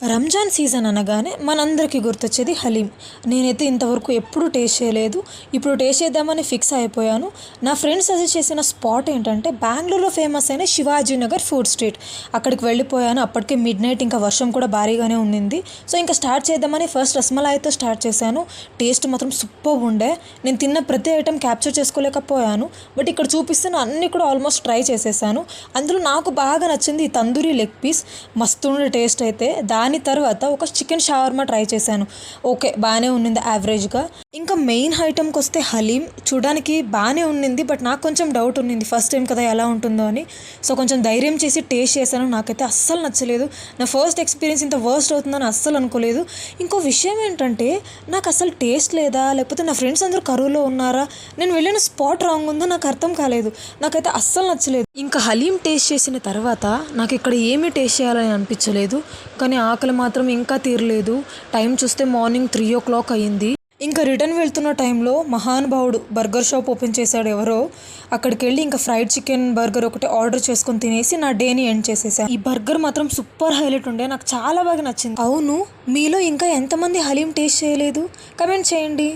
Ramzan season అనగానే మనందరికీ గుర్తొచ్చేది హలీం. నేనైతే ఇంతవరకు ఎప్పుడూ టేస్ట్ చేయలేదు. ఇప్పుడు టేస్ట్ చేద్దామని ఫిక్స్ అయిపోయాను. నా ఫ్రెండ్స్ సజెస్ట్ చేసిన స్పాట్ ఏంటంటే బెంగళూరులో ఫేమస్ అయిన శివాజీనగర్ ఫుడ్ స్ట్రీట్. అక్కడికి వెళ్ళిపోయాను. అప్పటికే మిడ్ నైట్, ఇంకా వర్షం కూడా భారీగానే ఉండింది. సో ఇంకా స్టార్ట్ చేద్దామని ఫస్ట్ రస్మలాయితో స్టార్ట్ చేశాను. టేస్ట్ మాత్రం సూపర్ ఉండే. నేను తిన్న ప్రతి ఐటెం క్యాప్చర్ చేసుకోలేకపోయాను. బట్ ఇక్కడ చూపిస్తున్న అన్నీ కూడా ఆల్మోస్ట్ ట్రై చేసేసాను. అందులో నాకు బాగా నచ్చింది ఈ తందూరి లెగ్ పీస్. మస్తు ఉండే టేస్ట్ అయితే. దాని తర్వాత ఒక చికెన్ షవర్మా ట్రై చేశాను. ఓకే, బాగానే ఉండింది యావరేజ్గా. ఇంకా మెయిన్ ఐటమ్కి వస్తే హలీం చూడడానికి బాగానే ఉండింది. బట్ నాకు కొంచెం డౌట్ ఉండింది, ఫస్ట్ టైం కదా ఎలా ఉంటుందో అని. సో కొంచెం ధైర్యం చేసి టేస్ట్ చేశాను. నాకైతే అస్సలు నచ్చలేదు. నా ఫస్ట్ ఎక్స్పీరియన్స్ ఇంత వర్స్ట్ అవుతుందని అస్సలు అనుకోలేదు. ఇంకో విషయం ఏంటంటే నాకు అసలు టేస్ట్ లేదా, లేకపోతే నా ఫ్రెండ్స్ అందరూ కరువులో ఉన్నారా, నేను వెళ్ళిన స్పాట్ రాంగ్ ఉందో నాకు అర్థం కాలేదు. నాకైతే అస్సలు నచ్చలేదు. ఇంకా హలీం టేస్ట్ చేసిన తర్వాత నాకు ఇక్కడ ఏమీ టేస్ట్ చేయాలని అనిపించలేదు. కానీ ఆకలి మాత్రం ఇంకా తీరలేదు. టైం చూస్తే మార్నింగ్ 3 o'clock అయ్యింది. ఇంకా రిటర్న్ వెళ్తున్న టైంలో మహానుభావుడు బర్గర్ షాప్ ఓపెన్ చేశాడు ఎవరో. అక్కడికి వెళ్ళి ఇంకా ఫ్రైడ్ చికెన్ బర్గర్ ఒకటి ఆర్డర్ చేసుకొని తినేసి నా డేని ఎండ్ చేసేసాను. ఈ బర్గర్ మాత్రం సూపర్ హైలైట్ ఉండే, నాకు చాలా బాగా నచ్చింది. అవును, మీలో ఇంకా ఎంతమంది హలీం టేస్ట్ చేయలేదు కమెంట్ చేయండి.